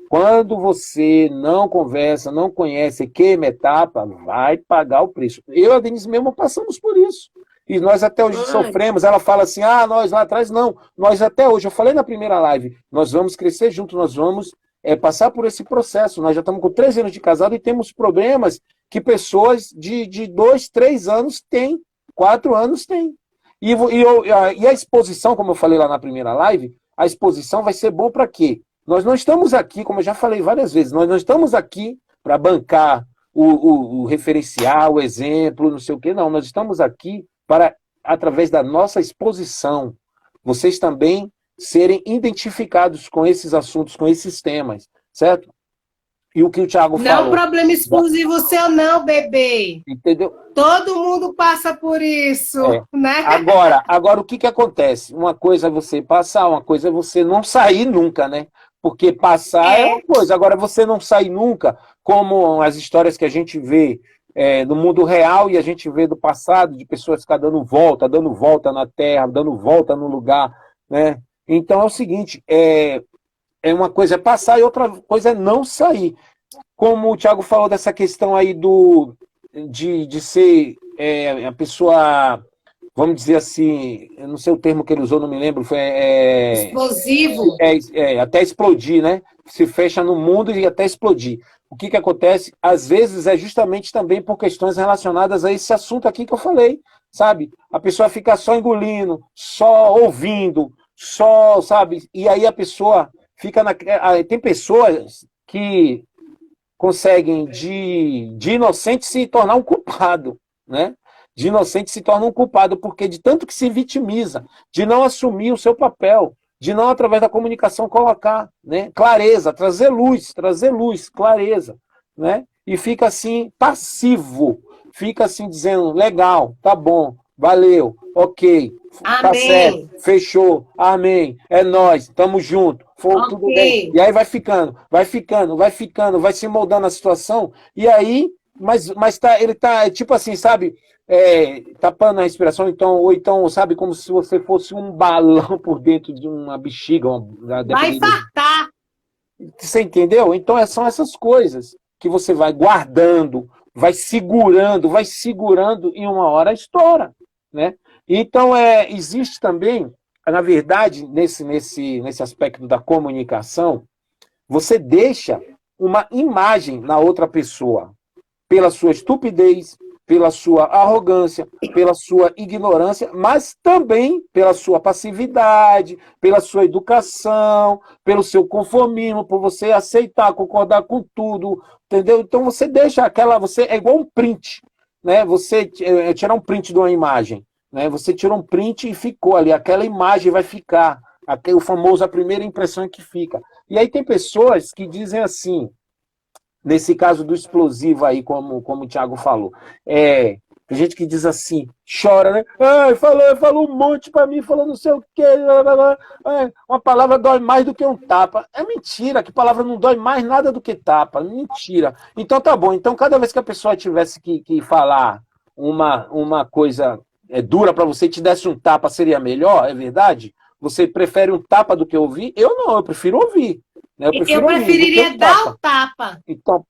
Quando você não conversa, não conhece, queima etapa, vai pagar o preço. Eu e a Denise mesmo passamos por isso. E nós até hoje sofremos. Ela fala assim, nós lá atrás, não. Nós até hoje, eu falei na primeira live, nós vamos crescer juntos, nós vamos passar por esse processo. Nós já estamos com 13 anos de casado e temos problemas que pessoas de 2, 3 anos têm, 4 anos têm. E a exposição, como eu falei lá na primeira live, a exposição vai ser bom para quê? Nós não estamos aqui, como eu já falei várias vezes, nós não estamos aqui para bancar o referencial, o exemplo, não sei o quê, não. Nós estamos aqui para, através da nossa exposição, vocês também serem identificados com esses assuntos, com esses temas, certo? E o que o Thiago falou... Não é um problema exclusivo seu não, bebê. Entendeu? Todo mundo passa por isso, né? Agora, o que acontece? Uma coisa é você passar, uma coisa é você não sair nunca, né? Porque passar é uma coisa, agora você não sair nunca, como as histórias que a gente vê no mundo real e a gente vê do passado, de pessoas ficar dando volta na terra, dando volta no lugar, né? Então é o seguinte, uma coisa é passar e outra coisa é não sair. Como o Thiago falou dessa questão aí de ser a pessoa, vamos dizer assim, eu não sei o termo que ele usou, não me lembro, foi... explosivo. Até explodir, né? Se fecha no mundo e até explodir. O que acontece? Às vezes é justamente também por questões relacionadas a esse assunto aqui que eu falei, sabe? A pessoa fica só engolindo, só ouvindo, só, sabe? E aí a pessoa fica tem pessoas que conseguem de inocente se tornar um culpado, né? De inocente se torna um culpado, porque de tanto que se vitimiza, de não assumir o seu papel, de não, através da comunicação, colocar, né, clareza, trazer luz, clareza, né? E fica assim, passivo, fica assim dizendo, legal, tá bom, valeu, ok, tá certo, Amém. fechou, amém, é nóis, tamo junto, foi tudo bem. Ok. E aí vai ficando, vai ficando, vai ficando, vai se moldando a situação, e aí, mas tá, ele tá, tipo assim, sabe, tapando a respiração, então, ou então, sabe, como se você fosse um balão por dentro de uma bexiga, Vai dependendo. fartar. Você entendeu? Então são essas coisas que você vai guardando, vai segurando e uma hora estoura, né? Então existe também, na verdade, nesse aspecto da comunicação, você deixa uma imagem na outra pessoa pela sua estupidez, pela sua arrogância, pela sua ignorância, mas também pela sua passividade, pela sua educação, pelo seu conformismo, por você aceitar, concordar com tudo, entendeu? Então você deixa você é igual um print, né? Você tirar um print de uma imagem, né? Você tirou um print e ficou ali, aquela imagem vai ficar, o famoso a primeira impressão que fica. E aí tem pessoas que dizem assim, nesse caso do explosivo aí, como o Thiago falou. Tem gente que diz assim, chora, né? Falou um monte pra mim, falou não sei o quê. Uma palavra dói mais do que um tapa. É mentira, que palavra não dói mais nada do que tapa. Mentira. Então tá bom. Então cada vez que a pessoa tivesse que falar uma coisa dura pra você, te desse um tapa, seria melhor, é verdade? Você prefere um tapa do que ouvir? Eu não, eu prefiro ouvir. Né? Eu Eu prefiro ouvir do que um preferiria dar tapa. o tapa. Então,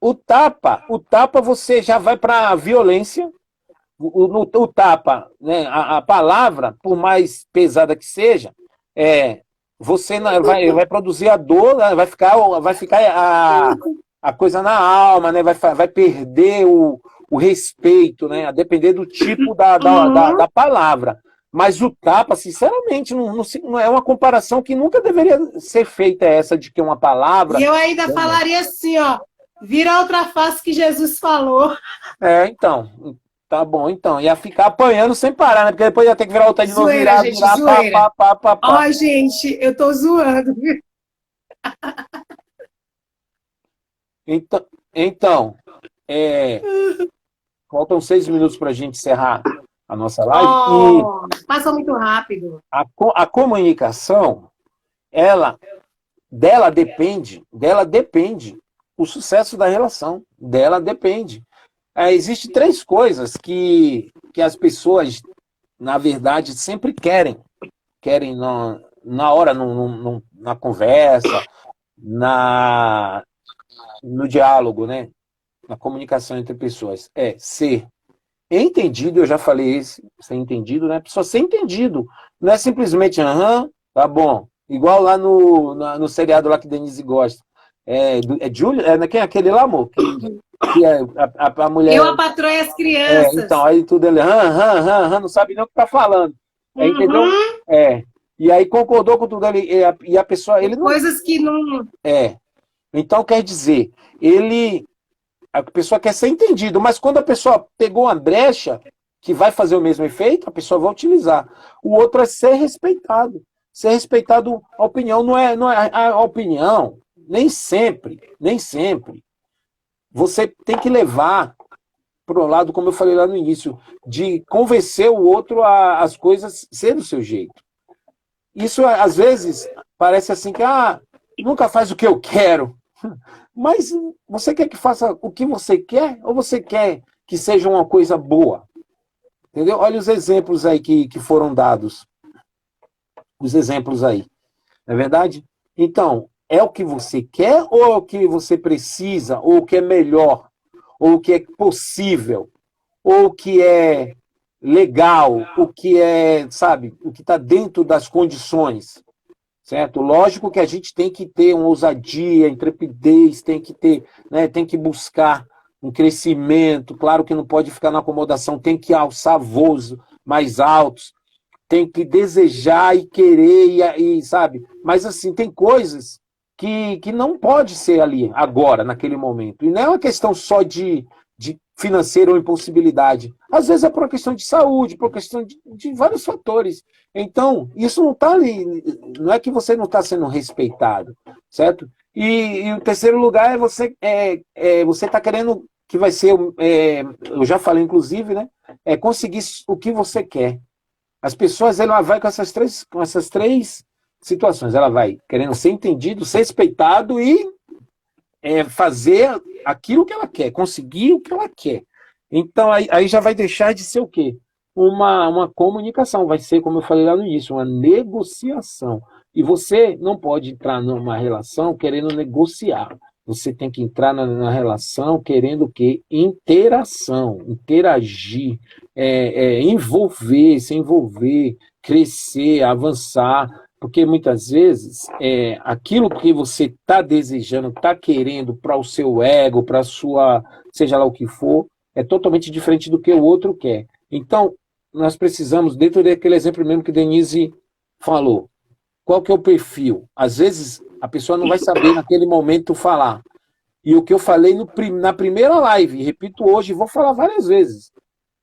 o tapa você já vai para a violência. O tapa, né, a palavra, por mais pesada que seja, você vai produzir a dor, né, vai ficar a coisa na alma, né, vai perder o respeito, né, a depender do tipo da palavra. Mas o tapa, sinceramente, não é uma comparação que nunca deveria ser feita essa de que uma palavra. E eu ainda falaria assim, ó, vira outra face que Jesus falou. Então, tá bom, então. Ia ficar apanhando sem parar, né? Porque depois ia ter que virar outra de novo, Zoeira, gente, virar, zoeira. pá. Ó, gente, eu tô zoando. Então, faltam 6 minutos para a gente encerrar a nossa live. E Passou muito rápido. a comunicação, dela depende o sucesso da relação. Dela depende. Existem 3 coisas que as pessoas, na verdade, sempre querem. Querem na hora, na conversa, no diálogo, né? Na comunicação entre pessoas. Ser entendido, eu já falei isso, ser entendido, né? Só ser entendido. Não é simplesmente, tá bom. Igual lá no seriado lá que Denise gosta. Júlio? Quem é aquele lá, amor? Que a mulher. Eu, a patroa e as crianças. Então, aí tudo ele, não sabe nem o que tá falando. Entendeu? E aí concordou com tudo ali. E a pessoa. Ele não, coisas que não. Então, quer dizer, a pessoa quer ser entendido, mas quando a pessoa pegou uma brecha que vai fazer o mesmo efeito, a pessoa vai utilizar. O outro é ser respeitado. Ser respeitado, a opinião não é a opinião, nem sempre. Você tem que levar para o lado, como eu falei lá no início, de convencer o outro as coisas ser do seu jeito. Isso, às vezes, parece assim que nunca faz o que eu quero. Mas você quer que faça o que você quer ou você quer que seja uma coisa boa? Entendeu? Olha os exemplos aí que foram dados. Os exemplos aí. Não é verdade? Então, é o que você quer ou é o que você precisa, ou o que é melhor, ou o que é possível, ou o que é legal, o que é, sabe, o que está dentro das condições? Certo? Lógico que a gente tem que ter uma ousadia, intrepidez, tem que ter, né, tem que buscar um crescimento, claro que não pode ficar na acomodação, tem que alçar voos mais altos, tem que desejar e querer, e sabe? Mas assim, tem coisas que não pode ser ali, agora, naquele momento. E não é uma questão só de financeira ou impossibilidade. Às vezes é por uma questão de saúde, por uma questão de vários fatores. Então, isso não está ali, não é que você não está sendo respeitado, certo? E o terceiro lugar é você está querendo que vai ser, eu já falei inclusive, né? É conseguir o que você quer. As pessoas, ela vai com essas três situações. Ela vai querendo ser entendido, ser respeitado e fazer aquilo que ela quer, conseguir o que ela quer. Então, aí já vai deixar de ser o quê? Uma comunicação, vai ser, como eu falei lá no início, uma negociação. E você não pode entrar numa relação querendo negociar. Você tem que entrar na relação querendo o quê? Interação, interagir, se envolver, crescer, avançar. Porque muitas vezes aquilo que você está desejando, está querendo para o seu ego, para a sua, seja lá o que for, é totalmente diferente do que o outro quer. Então, nós precisamos, dentro daquele exemplo mesmo que Denise falou, qual que é o perfil? Às vezes, a pessoa não vai saber naquele momento falar. E o que eu falei na primeira live, repito hoje, e vou falar várias vezes,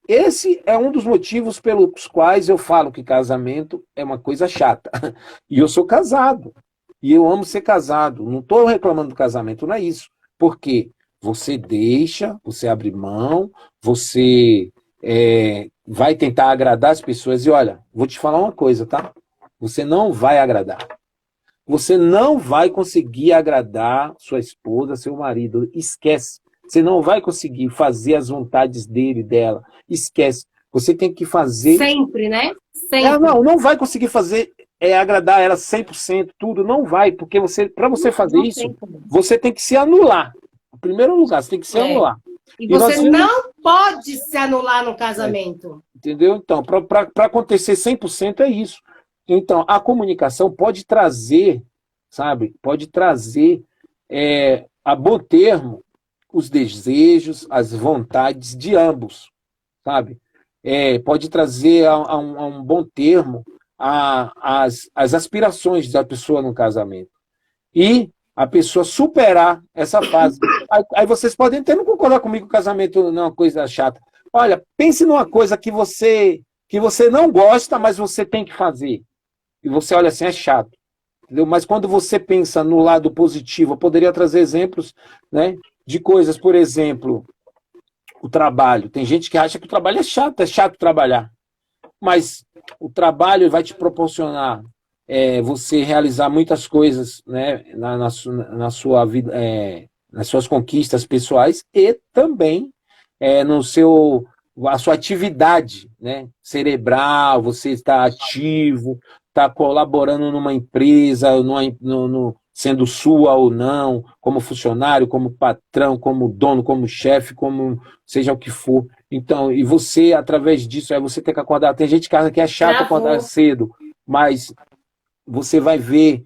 esse é um dos motivos pelos quais eu falo que casamento é uma coisa chata. E eu sou casado. E eu amo ser casado. Não estou reclamando do casamento, não é isso. Porque você deixa, você abre mão, você vai tentar agradar as pessoas. E olha, vou te falar uma coisa, tá? Você não vai agradar. Você não vai conseguir agradar sua esposa, seu marido. Esquece. Você não vai conseguir fazer as vontades dele, dela. Esquece. Você tem que fazer... Sempre, né? Sempre. Não vai conseguir fazer, agradar ela 100%, tudo. Não vai, porque para você fazer isso, você tem que se anular. Em primeiro lugar, você tem que se anular. E você não pode se anular no casamento. Entendeu? Então, para acontecer 100% é isso. Então, a comunicação pode trazer, sabe? Pode trazer a bom termo os desejos, as vontades de ambos, sabe? Pode trazer a um bom termo as aspirações da pessoa no casamento. E a pessoa superar essa fase. Aí vocês podem até não concordar comigo que o casamento não é uma coisa chata. Olha, pense numa coisa que você não gosta, mas você tem que fazer. E você olha assim, é chato. Entendeu? Mas quando você pensa no lado positivo, eu poderia trazer exemplos, né, de coisas, por exemplo, o trabalho. Tem gente que acha que o trabalho é chato trabalhar. Mas o trabalho vai te proporcionar você realizar muitas coisas, né, na sua vida, nas suas conquistas pessoais e também a sua atividade, né, cerebral, você está ativo, está colaborando numa empresa, sendo sua ou não, como funcionário, como patrão, como dono, como chefe, como seja o que for. Então, e você, através disso, você tem que acordar. Tem gente que acha que é chato acordar cedo, mas você vai ver